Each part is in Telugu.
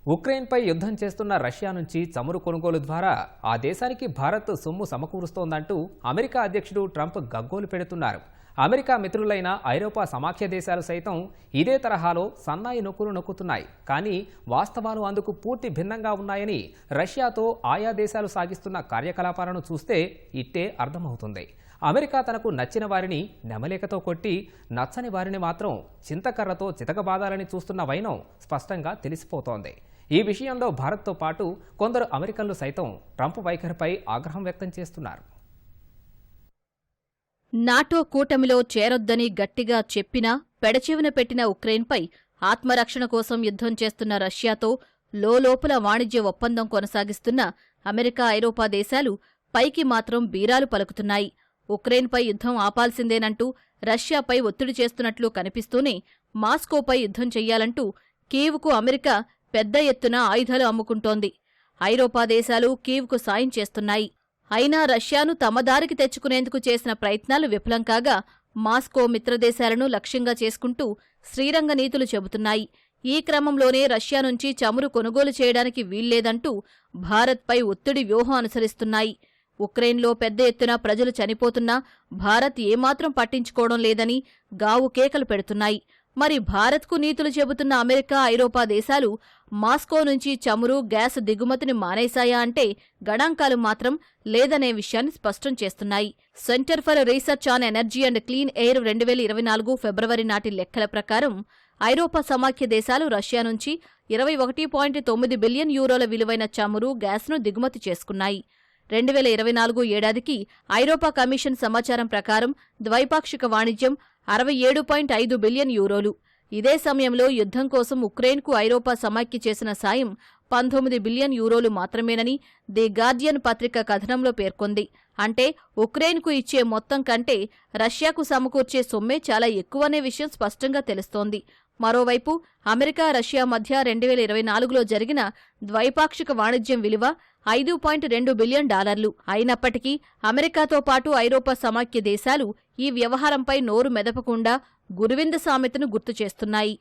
ఉక్రెయిన్పై యుద్ధం చేస్తున్న రష్యా నుంచి చమురు కొనుగోలు ద్వారా ఆ దేశానికి భారత్ సొమ్ము సమకూరుస్తోందంటూ అమెరికా అధ్యక్షుడు ట్రంప్ గగ్గోలు పెడుతున్నారు. అమెరికా మిత్రులైన ఐరోపా సమాఖ్య దేశాలు సైతం ఇదే తరహాలో సన్నాయి నొక్కులు నొక్కుతున్నాయి. కానీ వాస్తవాలు అందుకు పూర్తి భిన్నంగా ఉన్నాయని రష్యాతో ఆయా దేశాలు సాగిస్తున్న కార్యకలాపాలను చూస్తే ఇట్టే అర్థమవుతుంది. అమెరికా తనకు నచ్చిన వారిని నెమలేకతో కొట్టి నచ్చని వారిని మాత్రం చింతకర్రతో చితకబాదాలని చూస్తున్న వైనం స్పష్టంగా తెలిసిపోతోంది. ఈ విషయంలో భారత్తో పాటు కొందరు అమెరికన్లు సైతం ట్రంప్ వైఖరిపై ఆగ్రహం వ్యక్తం చేస్తున్నారు. నాటో కూటమిలో చేరొద్దని గట్టిగా చెప్పినా పెడచెవిన పెట్టిన ఉక్రెయిన్పై ఆత్మరక్షణ కోసం యుద్ధం చేస్తున్న రష్యాతో లోలోపల వాణిజ్య ఒప్పందం కొనసాగిస్తున్న అమెరికా, ఐరోపా దేశాలు పైకి మాత్రం బీరాలు పలుకుతున్నాయి. ఉక్రెయిన్పై యుద్ధం ఆపాల్సిందేనంటూ రష్యాపై ఒత్తిడి చేస్తున్నట్లు కనిపిస్తూనే మాస్కోపై యుద్ధం చెయ్యాలంటూ కీవ్కు అమెరికా పెద్ద ఎత్తున ఆయుధాలు అమ్ముకుంటోంది. ఐరోపా దేశాలు కీవ్కు సాయం చేస్తున్నాయి. అయినా రష్యాను తమ దారికి తెచ్చుకునేందుకు చేసిన ప్రయత్నాలు విఫలం కాగా మాస్కో మిత్రదేశాలను లక్ష్యంగా చేసుకుంటూ శ్రీరంగ నీతులు చెబుతున్నాయి. ఈ క్రమంలోనే రష్యా నుంచి చమురు కొనుగోలు చేయడానికి వీల్లేదంటూ భారత్పై ఒత్తిడి వ్యూహం అనుసరిస్తున్నాయి. ఉక్రెయిన్లో పెద్ద ఎత్తున ప్రజలు చనిపోతున్నా భారత్ ఏమాత్రం పట్టించుకోవడం లేదని గావు కేకలు పెడుతున్నాయి. మరి భారత్కు నీతులు చెబుతున్న అమెరికా, ఐరోపా దేశాలు మాస్కో నుంచి చమురు, గ్యాస్ దిగుమతిని మానేశాయా అంటే గణాంకాలు మాత్రం లేదనే విషయాన్ని స్పష్టం చేస్తున్నాయి. Centre for research on energy and clean air 2024 ఫిబ్రవరి నాటి లెక్కల ప్రకారం ఐరోపా సమాఖ్య దేశాలు రష్యా నుంచి 21.9 బిలియన్ యూరోల విలువైన చమురు, గ్యాస్ను దిగుమతి చేసుకున్నాయి. 2024 ఏడాదికి ఐరోపా కమిషన్ సమాచారం ప్రకారం ద్వైపాక్షిక వాణిజ్యం 67.5 బిలియన్ యూరోలు. ఇదే సమయంలో యుద్ధం కోసం ఉక్రెయిన్కు ఐరోపా సమాఖ్య చేసిన సాయం 19 బిలియన్ యూరోలు మాత్రమేనని ది గార్డియన్ పత్రిక కథనంలో పేర్కొంది. అంటే ఉక్రెయిన్కు ఇచ్చే మొత్తం కంటే రష్యాకు సమకూర్చే సొమ్మే చాలా ఎక్కువనే విషయం స్పష్టంగా తెలుస్తోంది. మరోవైపు అమెరికా, రష్యా మధ్య 2024లో జరిగిన ద్వైపాక్షిక వాణిజ్యం విలువ $5.2 బిలియన్. అయినప్పటికీ అమెరికాతో పాటు ఐరోపా సమాఖ్య దేశాలు ఈ వ్యవహారంపై నోరు మెదపకుండా గురువింద సామెతను గుర్తు చేస్తున్నాయి.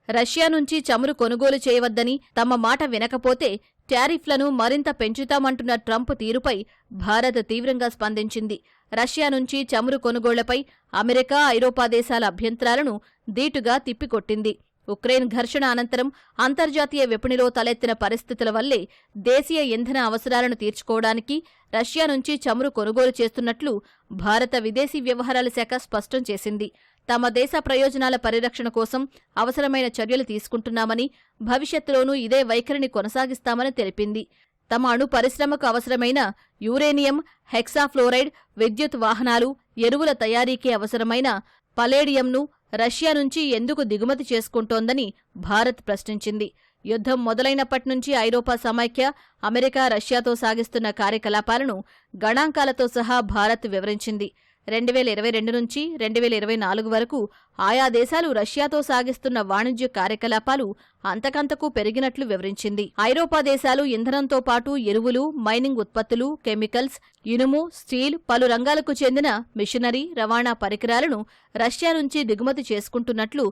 రష్యా నుంచి చమురు కొనుగోలు చేయవద్దని, తమ మాట వినకపోతే టారిఫ్లను మరింత పెంచుతామంటున్న ట్రంప్ తీరుపై భారత్ తీవ్రంగా స్పందించింది. రష్యా నుంచి చమురు కొనుగోళ్లపై అమెరికా, ఐరోపా దేశాల అభ్యంతరాలను ధీటుగా తిప్పికొట్టింది. ఉక్రెయిన్ ఘర్షణ అనంతరం అంతర్జాతీయ విపణిలో తలెత్తిన పరిస్థితుల వల్లే దేశీయ ఇంధన అవసరాలను తీర్చుకోవడానికి రష్యా నుంచి చమురు కొనుగోలు చేస్తున్నట్లు భారత విదేశీ వ్యవహారాల శాఖ స్పష్టం చేసింది. తమ దేశ ప్రయోజనాల పరిరక్షణ కోసం అవసరమైన చర్యలు తీసుకుంటున్నామని, భవిష్యత్తులోనూ ఇదే వైఖరిని కొనసాగిస్తామని తెలిపింది. తమ అణు పరిశ్రమకు అవసరమైన యురేనియం, హెక్సాఫ్లోరైడ్, విద్యుత్ వాహనాలు, ఎరువుల తయారీకి అవసరమైన పలేడియంను రష్యా నుంచి ఎందుకు దిగుమతి చేసుకుంటోందని భారత్ ప్రశ్నించింది. యుద్ధం మొదలైనప్పటి నుంచి ఐరోపా సమాఖ్య, అమెరికా, రష్యాతో సాగిస్తున్న కార్యకలాపాలను గణాంకాలతో సహా భారత్ వివరించింది. 2022 నుంచి 2024 వరకు ఆయా దేశాలు రష్యాతో సాగిస్తున్న వాణిజ్య కార్యకలాపాలు అంతకంతకు పెరిగినట్లు వివరించింది. ఐరోపా దేశాలు ఇంధనంతో పాటు ఎరువులు, మైనింగ్ ఉత్పత్తులు, కెమికల్స్, ఇనుము, స్టీల్, పలు రంగాలకు చెందిన మిషనరీ, రవాణా పరికరాలను రష్యా నుంచి దిగుమతి చేసుకుంటున్నట్లు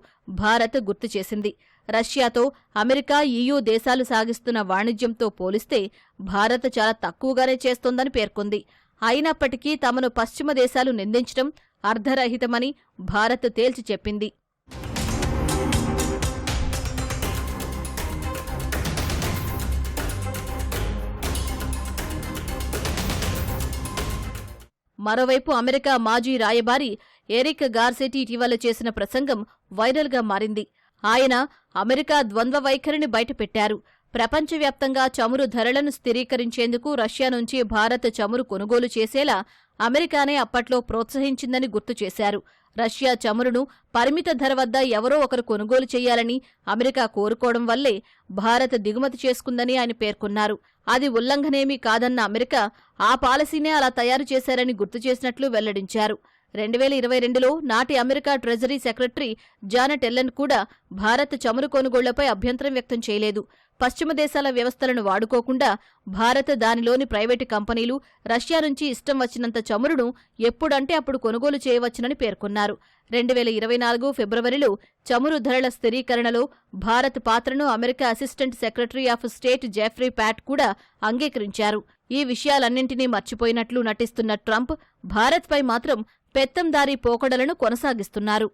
భారత్ గుర్తు చేసింది. రష్యాతో అమెరికా, EU దేశాలు సాగిస్తున్న వాణిజ్యంతో పోలిస్తే భారత్ చాలా తక్కువగానే చేస్తోందని పేర్కొంది. అయినప్పటికీ తమను పశ్చిమ దేశాలు నిందించడం అర్ధరహితమని భారత్ తేల్చి చెప్పింది. మరోవైపు అమెరికా మాజీ రాయబారి ఎరిక్ గార్సెటీ ఇటీవల చేసిన ప్రసంగం వైరల్గా మారింది. ఆయన అమెరికా ద్వంద్వ వైఖరిని బయటపెట్టారు. ప్రపంచవ్యాప్తంగా చమురు ధరలను స్థిరీకరించేందుకు రష్యా నుంచి భారత్ చమురు కొనుగోలు చేసేలా అమెరికానే అప్పట్లో ప్రోత్సహించిందని గుర్తు చేశారు. రష్యా చమురును పరిమిత ధర వద్ద ఎవరో ఒకరు కొనుగోలు చేయాలని అమెరికా కోరుకోవడం వల్లే భారత్ దిగుమతి చేసుకుందని ఆయన పేర్కొన్నారు. అది ఉల్లంఘనేమీ కాదన్న అమెరికా ఆ పాలసీనే అలా తయారు చేశారని గుర్తు చేసినట్లు వెల్లడించారు. 2022లో నాటి అమెరికా ట్రెజరీ సెక్రటరీ జానెట్ ఎల్లెన్ కూడా భారత్ చమురు కొనుగోళ్లపై అభ్యంతరం వ్యక్తం చేయలేదు. పశ్చిమ దేశాల వ్యవస్థలను వాడుకోకుండా భారత్ దానిలోని ప్రైవేటు కంపెనీలు రష్యా నుంచి ఇష్టం వచ్చినంత చమురును ఎప్పుడంటే అప్పుడు కొనుగోలు చేయవచ్చునని పేర్కొన్నారు. 2024 ఫిబ్రవరిలో చమురు ధరల స్థిరీకరణలో భారత్ పాత్రను America assistant secretary of state Jeffrey Pyatt కూడా అంగీకరించారు. ఈ విషయాలన్నింటినీ మర్చిపోయినట్లు నటిస్తున్న ట్రంప్ భారత్పై మాత్రం పెత్తందారీ పోకడలను కొనసాగిస్తున్నారు.